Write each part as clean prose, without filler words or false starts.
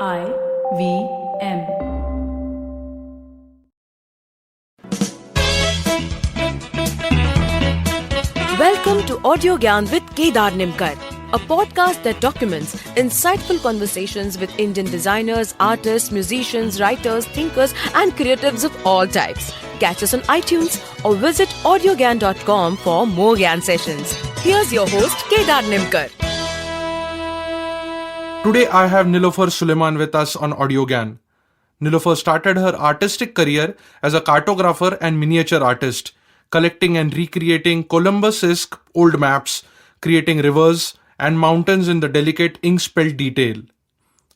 IVM. Welcome to Audiogyan with Kedar Nimkar, a podcast that documents insightful conversations with Indian designers, artists, musicians, writers, thinkers, and creatives of all types. Catch us on iTunes or visit audiogyan.com for more Gyan sessions. Here's your host, Kedar Nimkar. Today I have Nilofer Suleman with us on Audiogyan. Nilofer started her artistic career as a cartographer and miniature artist, collecting and recreating Columbus-esque old maps, creating rivers and mountains in the delicate inkspelt detail.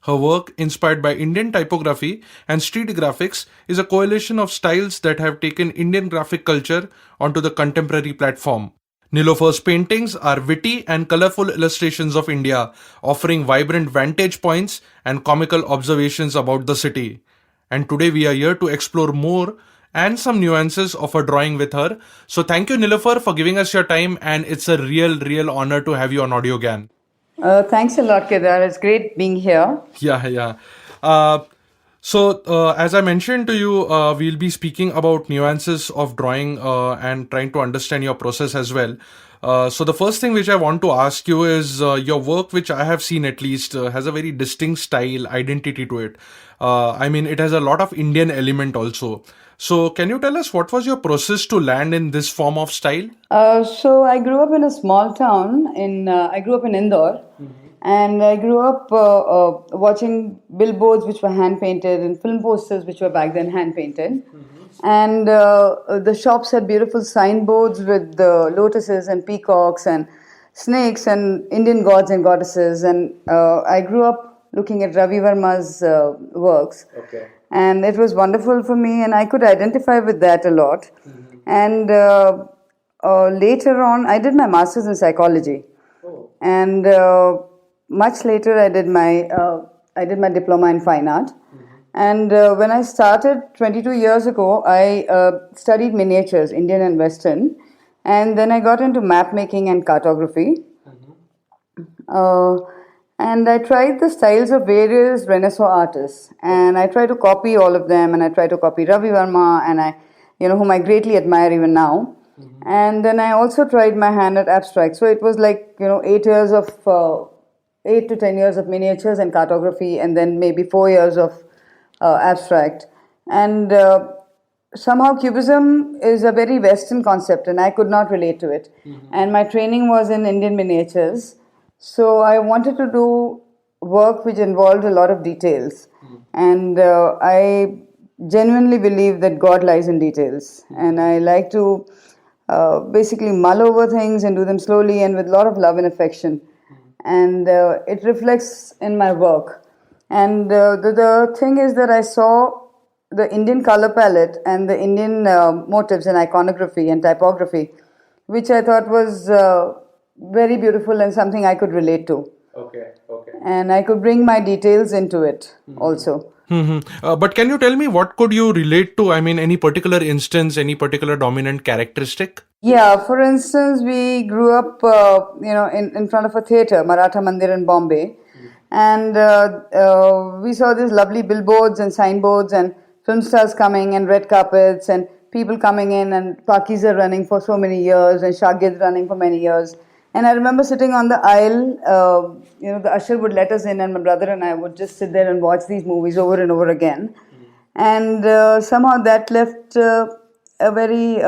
Her work, inspired by Indian typography and street graphics, is a coalition of styles that have taken Indian graphic culture onto the contemporary platform. Nilofer's paintings are witty and colorful illustrations of India, offering vibrant vantage points and comical observations about the city. And today we are here to explore more and some nuances of her drawing with her. So thank you, Nilofer, for giving us your time, and it's a real honor to have you on Audiogyan. Thanks a lot, Kedar. It's great being here. Yeah. As I mentioned to you, we'll be speaking about nuances of drawing and trying to understand your process as well. So the first thing which I want to ask you is your work, which I have seen at least, has a very distinct style, identity to it. It has a lot of Indian element also. So can you tell us what was your process to land in this form of style? So I grew up in a small town. I grew up in Indore, and I grew up watching billboards which were hand painted and film posters which were back then hand painted. And the shops had beautiful signboards with lotuses and peacocks and snakes and Indian gods and goddesses. And I grew up looking at Ravi Verma's works. Okay. And it was wonderful for me, and I could identify with that a lot. And later on, I did my master's in psychology. And much later, I did my diploma in fine art. And when I started 22 years ago, I studied miniatures, Indian and Western. And then I got into map making and cartography. And I tried the styles of various Renaissance artists, and I try to copy all of them, and I try to copy Ravi Verma, and whom I greatly admire even now. And then I also tried my hand at abstract. So it was like 8 to 10 years of miniatures and cartography, and then maybe 4 years of abstract. And somehow Cubism is a very Western concept, and I could not relate to it. And my training was in Indian miniatures. So I wanted to do work which involved a lot of details. And I genuinely believe that God lies in details. And I like to basically mull over things and do them slowly and with a lot of love and affection. And it reflects in my work. And the thing is that I saw the Indian color palette and the Indian motifs and iconography and typography, which I thought was very beautiful and something I could relate to. Okay. And I could bring my details into it also. But can you tell me what could you relate to? Any particular instance, any particular dominant characteristic? Yeah, for instance, we grew up, in front of a theatre, Maratha Mandir in Bombay. And we saw these lovely billboards and signboards and film stars coming and red carpets and people coming in, and Pakis are running for so many years and Shagid running for many years. And I remember sitting on the aisle, the usher would let us in, and my brother and I would just sit there and watch these movies over and over again. And somehow that left a very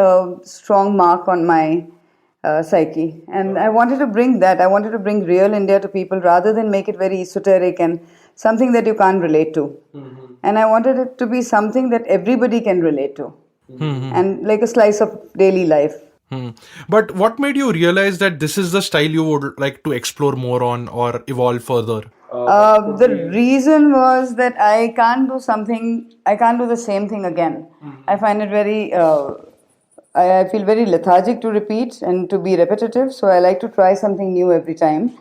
strong mark on my psyche. And I wanted to bring that. I wanted to bring real India to people rather than make it very esoteric and something that you can't relate to. And I wanted it to be something that everybody can relate to. And like a slice of daily life. But what made you realize that this is the style you would like to explore more on or evolve further? The reason was that I can't do the same thing again. I find it very, I feel very lethargic to repeat and to be repetitive. So I like to try something new every time.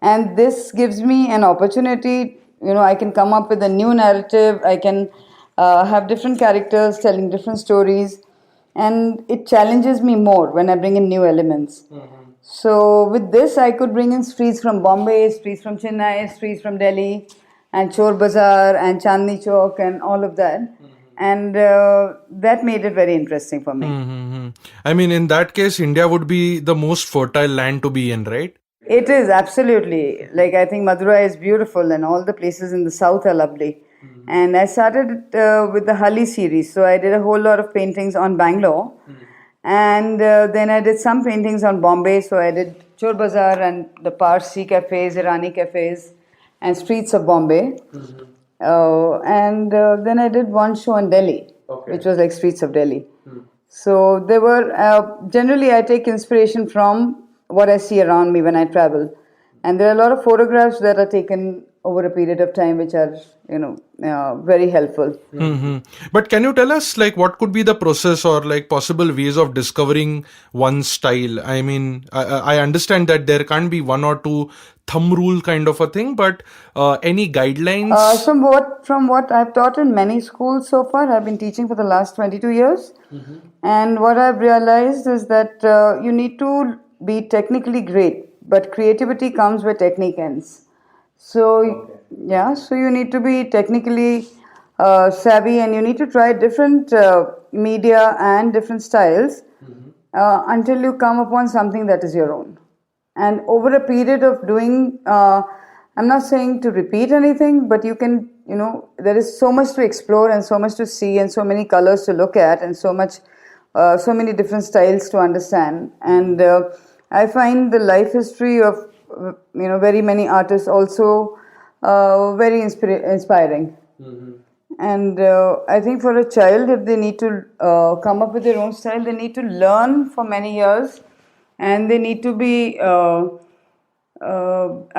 And this gives me an opportunity, I can come up with a new narrative. I can have different characters telling different stories. And it challenges me more when I bring in new elements. So with this, I could bring in streets from Bombay, streets from Chennai, streets from Delhi, and Chor Bazaar and Chandni Chowk and all of that. And that made it very interesting for me. I mean, in that case, India would be the most fertile land to be in, right? It is absolutely. Like, I think Madurai is beautiful and all the places in the south are lovely. And I started with the Hali series. So I did a whole lot of paintings on Bangalore. And then I did some paintings on Bombay. So I did Chor Bazaar and the Parsi cafes, Irani cafes, and streets of Bombay. And then I did one show in Delhi, which was like streets of Delhi. So there were, generally I take inspiration from what I see around me when I travel. And there are a lot of photographs that are taken over a period of time which are, very helpful. But can you tell us, like, what could be the process or like possible ways of discovering one's style? I mean, I understand that there can't be one or two thumb rule kind of a thing, but any guidelines? From what I've taught in many schools so far, I've been teaching for the last 22 years. And what I've realized is that you need to be technically great, but creativity comes where technique ends. So, so you need to be technically savvy and you need to try different media and different styles until you come upon something that is your own. And over a period of doing, I'm not saying to repeat anything, but you can, there is so much to explore and so much to see and so many colors to look at and so many different styles to understand. And I find the life history of, very many artists also very inspiring. And I think for a child, if they need to come up with their own style, they need to learn for many years. And they need to be, I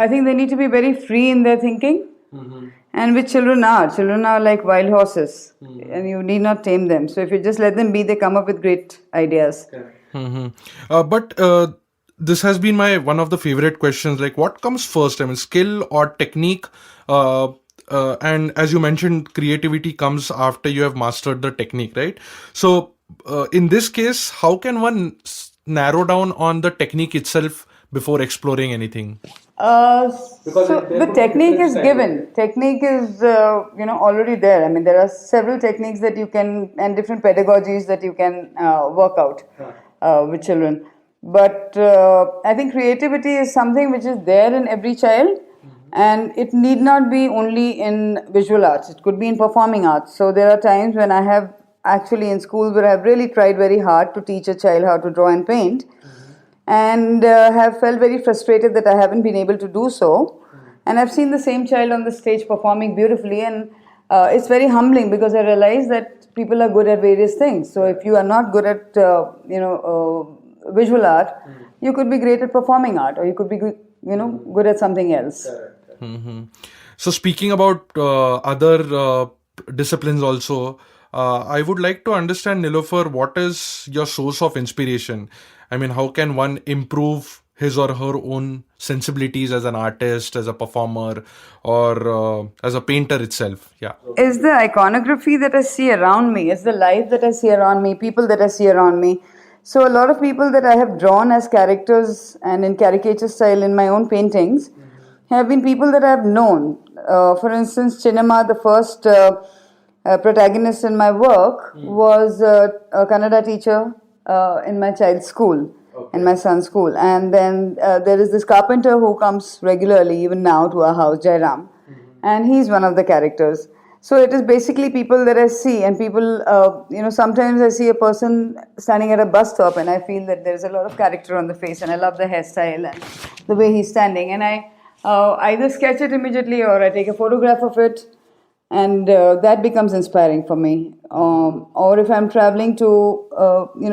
think they need to be very free in their thinking. And which children are like wild horses, and you need not tame them. So if you just let them be, they come up with great ideas. But this has been one of the favorite questions. Like, what comes first? I mean, skill or technique? And as you mentioned, creativity comes after you have mastered the technique, right? So in this case, how can one narrow down on the technique itself before exploring anything? So the technique is given. Technique is already there. I mean, there are several techniques that you can and different pedagogies that you can work out with children. But I think creativity is something which is there in every child, and it need not be only in visual arts. It could be in performing arts. So there are times when I have actually in schools where I've really tried very hard to teach a child how to draw and paint. And have felt very frustrated that I haven't been able to do so. And I've seen the same child on the stage performing beautifully, and it's very humbling because I realize that people are good at various things. So if you are not good at visual art, you could be great at performing art, or you could be good at something else. So speaking about other disciplines also, I would like to understand, Nilofer, what is your source of inspiration? I mean, how can one improve his or her own sensibilities as an artist, as a performer, or as a painter itself? Yeah. Is the iconography that I see around me, is the life that I see around me, people that I see around me. So a lot of people that I have drawn as characters and in caricature style in my own paintings have been people that I have known. For instance, Chinnamma, the first protagonist in my work, was a Kannada teacher in my child's school, in my son's school. And then there is this carpenter who comes regularly, even now, to our house, Jairam. And he's one of the characters. So it is basically people that I see, and people, sometimes I see a person standing at a bus stop and I feel that there's a lot of character on the face, and I love the hairstyle and the way he's standing. And I either sketch it immediately or I take a photograph of it, and that becomes inspiring for me. Or if I'm traveling to,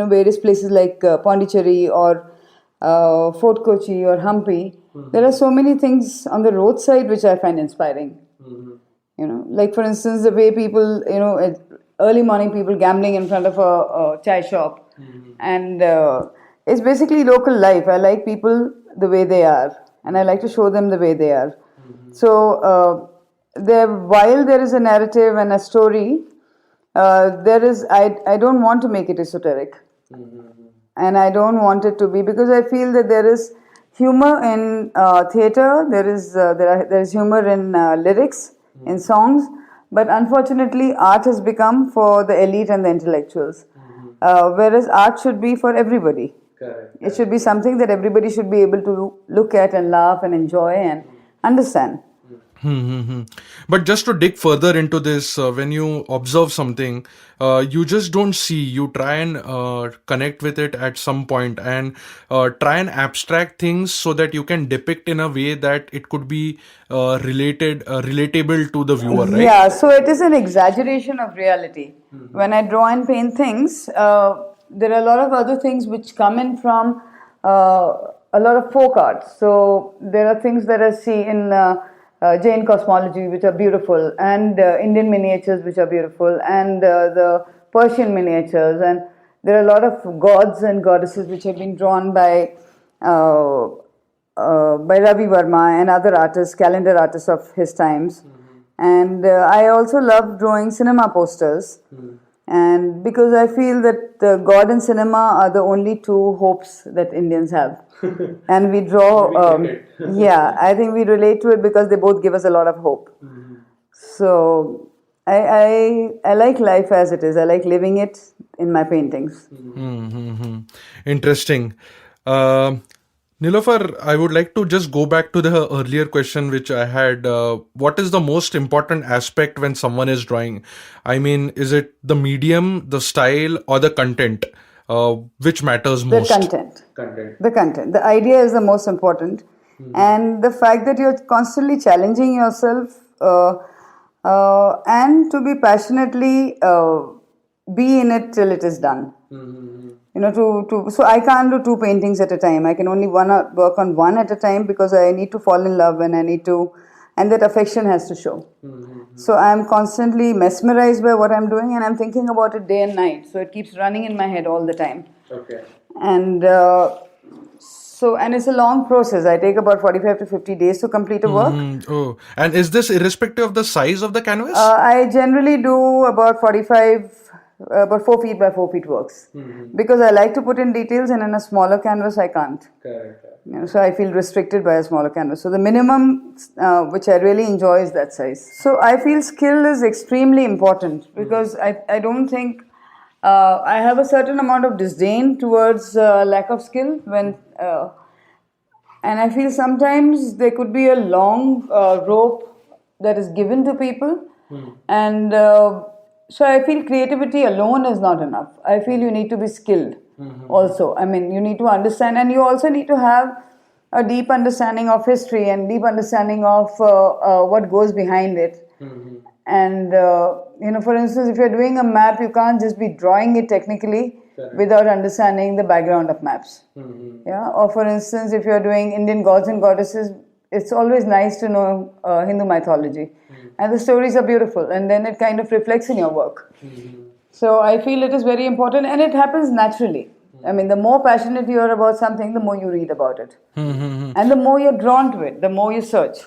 various places like Pondicherry or Fort Kochi or Hampi, there are so many things on the roadside which I find inspiring. Like for instance, the way people, early morning people gambling in front of a chai shop. And it's basically local life. I like people the way they are, and I like to show them the way they are. So while there is a narrative and a story, I don't want to make it esoteric. And I don't want it to be, because I feel that there is humor in theatre, there is humor in lyrics, in songs, but unfortunately, art has become for the elite and the intellectuals, whereas art should be for everybody. Correct. It should be something that everybody should be able to look at and laugh and enjoy and understand. But just to dig further into this, when you observe something, you just don't see, you try and connect with it at some point and try and abstract things so that you can depict in a way that it could be relatable to the viewer, right? Yeah, so it is an exaggeration of reality. When I draw and paint things, there are a lot of other things which come in from a lot of folk art. So there are things that I see in Jain cosmology which are beautiful, and Indian miniatures which are beautiful, and the Persian miniatures, and there are a lot of gods and goddesses which have been drawn by Ravi Verma and other artists, calendar artists of his times. And I also love drawing cinema posters. And because I feel that God and cinema are the only two hopes that Indians have. And we draw, yeah, I think we relate to it because they both give us a lot of hope. So I like life as it is. I like living it in my paintings. Interesting. Nilofer, I would like to just go back to the earlier question which I had. What is the most important aspect when someone is drawing? I mean, is it the medium, the style, or the content? Which matters most? The content. The content. The idea is the most important. And the fact that you're constantly challenging yourself and to be passionately be in it till it is done. You know, so I can't do two paintings at a time. I can only work on one at a time because I need to fall in love and and that affection has to show. So I'm constantly mesmerized by what I'm doing and I'm thinking about it day and night. So it keeps running in my head all the time. Okay. And and it's a long process. I take about 45 to 50 days to complete a work. Oh, and is this irrespective of the size of the canvas? I generally do about 4 feet by 4 feet works because I like to put in details, and in a smaller canvas I can't. Correct. You know, so I feel restricted by a smaller canvas. So the minimum which I really enjoy is that size. So I feel skill is extremely important because I don't think I have a certain amount of disdain towards lack of skill and I feel sometimes there could be a long rope that is given to people and so I feel creativity alone is not enough. I feel you need to be skilled also. I mean, you need to understand, and you also need to have a deep understanding of history and deep understanding of what goes behind it. And, you know, for instance, if you're doing a map, you can't just be drawing it technically without understanding the background of maps. Yeah. Or for instance, if you're doing Indian gods and goddesses, it's always nice to know Hindu mythology. And the stories are beautiful, and then it kind of reflects in your work. So I feel it is very important, and it happens naturally. I mean, the more passionate you are about something, the more you read about it. And the more you're drawn to it, the more you search.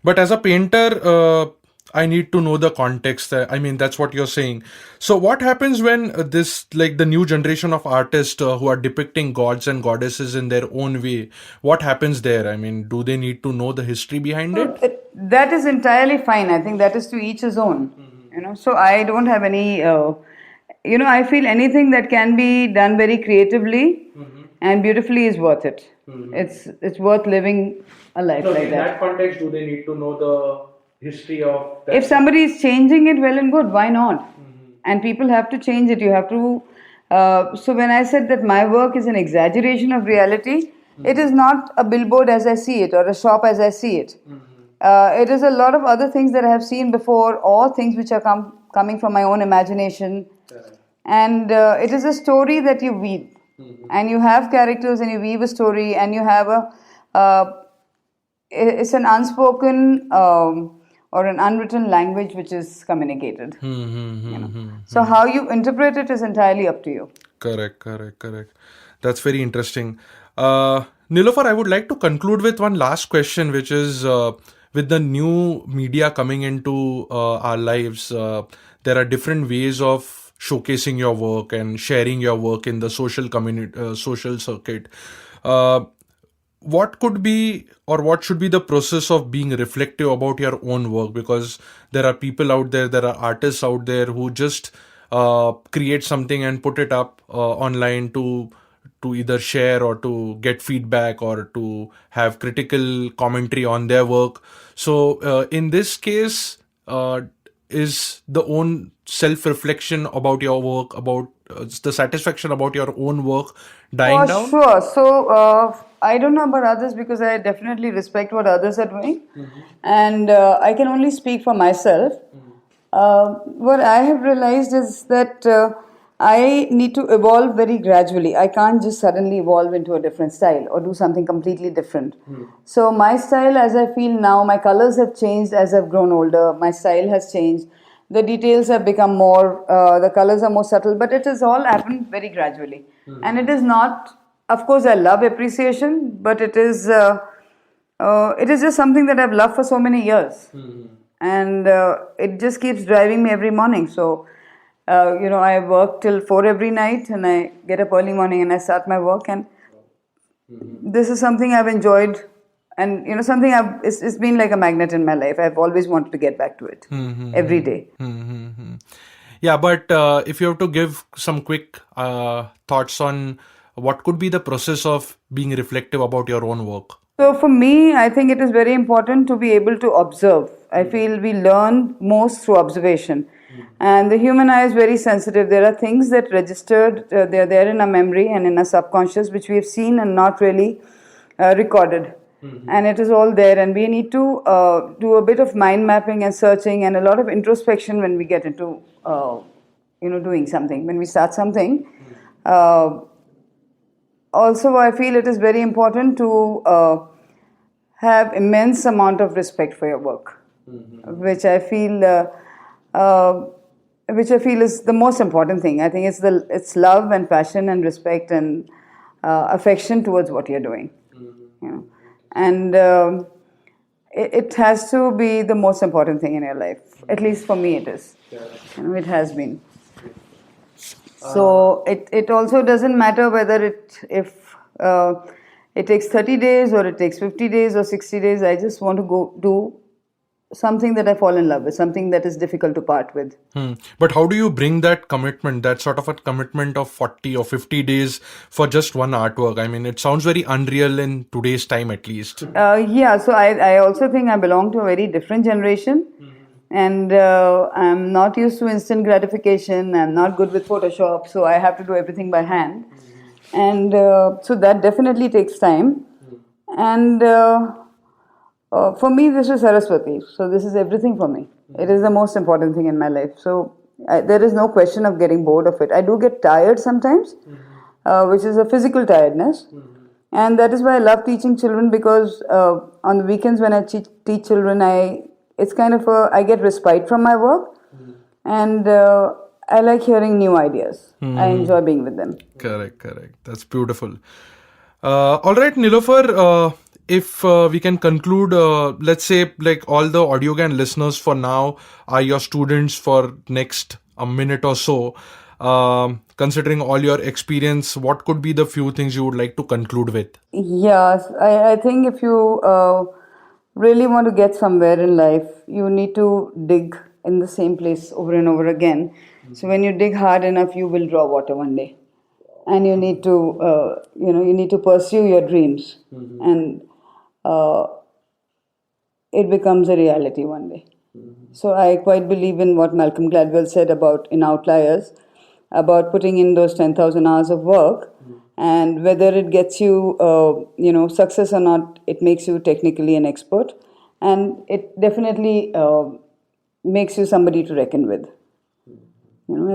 But as a painter, I need to know the context. I mean, that's what you're saying. So what happens when the new generation of artists who are depicting gods and goddesses in their own way, what happens there? I mean, do they need to know the history behind it? That is entirely fine. I think that is to each his own. You know, so I don't have any, I feel anything that can be done very creatively and beautifully is worth it. It's worth living a life like that. In that context, do they need to know the history of that? If somebody is changing it, well and good, why not? And people have to change it. You have to. So when I said that my work is an exaggeration of reality, it is not a billboard as I see it or a shop as I see it. It is a lot of other things that I have seen before, or things which are coming from my own imagination. And it is a story that you weave. And you have characters and you weave a story, and you have it's an unspoken or an unwritten language which is communicated. So how you interpret it is entirely up to you. Correct. That's very interesting. Nilofer, I would like to conclude with one last question, which is with the new media coming into our lives, there are different ways of showcasing your work and sharing your work in the social community, social circuit. what could be or what should be the process of being reflective about your own work? Because there are people out there, there are artists out there who just create something and put it up online to either share or to get feedback or to have critical commentary on their work. So in this case, is the own self-reflection about your work, about the satisfaction about your own work dying For down? sure. So I don't know about others because I definitely respect what others are doing, and I can only speak for myself. What I have realized is that I need to evolve very gradually. I can't just suddenly evolve into a different style or do something completely different. So my style, as I feel now, my colors have changed as I've grown older. My style has changed. The details have become more, the colors are more subtle, but it has all happened very gradually. And it is not, of course, I love appreciation, but it is just something that I've loved for so many years. And it just keeps driving me every morning. So, I work till 4 every night and I get up early morning and I start my work. And this is something I've enjoyed. And, something it's been like a magnet in my life. I've always wanted to get back to it every day. Yeah, but if you have to give some quick thoughts on what could be the process of being reflective about your own work? So for me, I think it is very important to be able to observe. I feel we learn most through observation. And the human eye is very sensitive. There are things that registered, they're there in our memory and in our subconscious, which we have seen and not really recorded. And it is all there. And we need to do a bit of mind mapping and searching and a lot of introspection when we get into, doing something. When we start something, also, I feel it is very important to have immense amount of respect for your work, which I feel is the most important thing. I think it's love and passion and respect and affection towards what you're doing, and it has to be the most important thing in your life. At least for me, it is. It has been. So it also doesn't matter whether it takes 30 days or it takes 50 days or 60 days. I just want to go do something that I fall in love with, something that is difficult to part with. But how do you bring that commitment, that sort of a commitment of 40 or 50 days for just one artwork? I mean, it sounds very unreal in today's time at least. So I also think I belong to a very different generation. And I'm not used to instant gratification. I'm not good with Photoshop, so I have to do everything by hand. And so that definitely takes time. And for me, this is Saraswati. So this is everything for me. It is the most important thing in my life. So there is no question of getting bored of it. I do get tired sometimes, which is a physical tiredness. And that is why I love teaching children, because on the weekends when I teach children, it's kind of I get respite from my work, and I like hearing new ideas. I enjoy being with them. Correct. That's beautiful. All right, Nilofer, if we can conclude, let's say like all the Audiogyan listeners for now are your students for next a minute or so. Considering all your experience, what could be the few things you would like to conclude with? Yes, I think if you really want to get somewhere in life, you need to dig in the same place over and over again. So when you dig hard enough, you will draw water one day, and you need to you need to pursue your dreams, and it becomes a reality one day. So I quite believe in what Malcolm Gladwell said about in Outliers, about putting in those 10,000 hours of work. And whether it gets you, success or not, it makes you technically an expert, and it definitely makes you somebody to reckon with.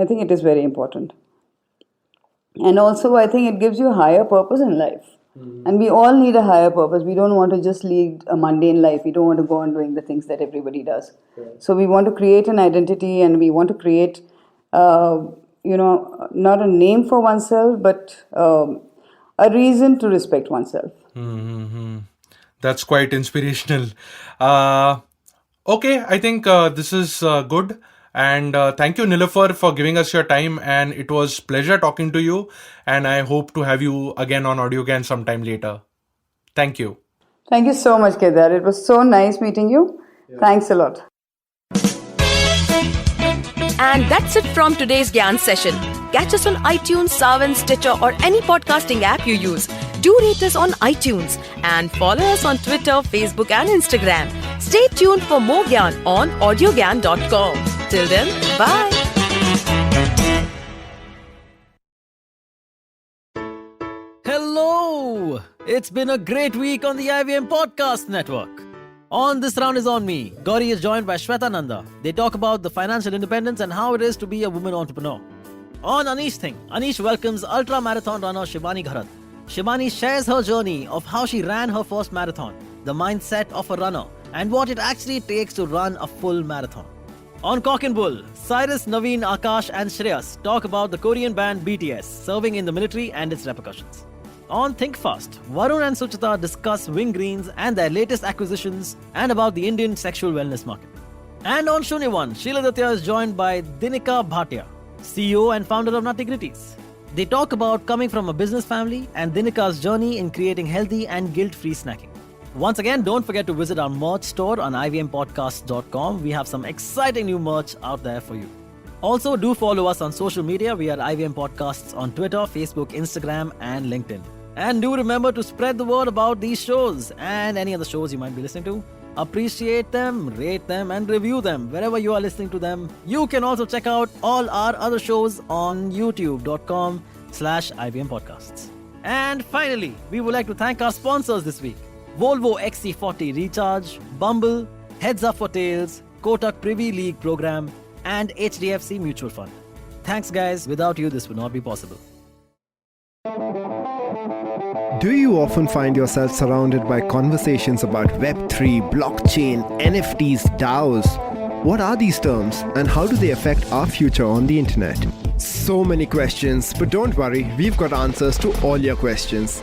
I think it is very important, and also I think it gives you a higher purpose in life. And we all need a higher purpose. We don't want to just lead a mundane life. We don't want to go on doing the things that everybody does. So we want to create an identity, and we want to create. Not a name for oneself, but a reason to respect oneself. That's quite inspirational. Okay, I think this is good. And thank you, Nilofer, for giving us your time. And it was pleasure talking to you. And I hope to have you again on Audiogyan sometime later. Thank you. Thank you so much, Kedar. It was so nice meeting you. Thanks a lot. And that's it from today's Gyan session. Catch us on iTunes, Saavn, Stitcher or any podcasting app you use. Do rate us on iTunes and follow us on Twitter, Facebook and Instagram. Stay tuned for more Gyan on Audiogyan.com. Till then, bye. Hello! It's been a great week on the IVM Podcast Network. On This Round is on Me, Gauri is joined by Shweta Nanda. They talk about the financial independence and how it is to be a woman entrepreneur. On Anish Thing, Anish welcomes ultra-marathon runner Shivani Gharat. Shivani shares her journey of how she ran her first marathon, the mindset of a runner, and what it actually takes to run a full marathon. On Cock and Bull, Cyrus, Naveen, Akash and Shreyas talk about the Korean band BTS serving in the military and its repercussions. On Think Fast, Varun and Suchita discuss Wing Greens and their latest acquisitions and about the Indian sexual wellness market. And on Shunya One, Sheila Datya is joined by Dinika Bhatia, CEO and founder of Nuttigritties. They talk about coming from a business family and Dinika's journey in creating healthy and guilt-free snacking. Once again, don't forget to visit our merch store on ivmpodcast.com. We have some exciting new merch out there for you. Also, do follow us on social media. We are IVM Podcasts on Twitter, Facebook, Instagram and LinkedIn. And do remember to spread the word about these shows and any other shows you might be listening to. Appreciate them, rate them and review them wherever you are listening to them. You can also check out all our other shows on youtube.com/IVM Podcasts. And finally, we would like to thank our sponsors this week. Volvo XC40 Recharge, Bumble, Heads Up for Tails, Kotak Privy League Program and HDFC Mutual Fund. Thanks guys, without you this would not be possible. Do you often find yourself surrounded by conversations about Web3, blockchain, NFTs, DAOs? What are these terms and how do they affect our future on the internet? So many questions, but don't worry, we've got answers to all your questions.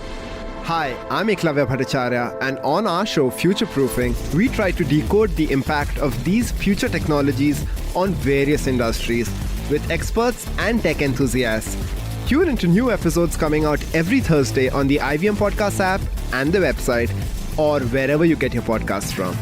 Hi, I'm Eklavya Bhattacharya, and on our show Future Proofing, we try to decode the impact of these future technologies on various industries with experts and tech enthusiasts. Tune into new episodes coming out every Thursday on the IVM Podcast app and the website, or wherever you get your podcasts from.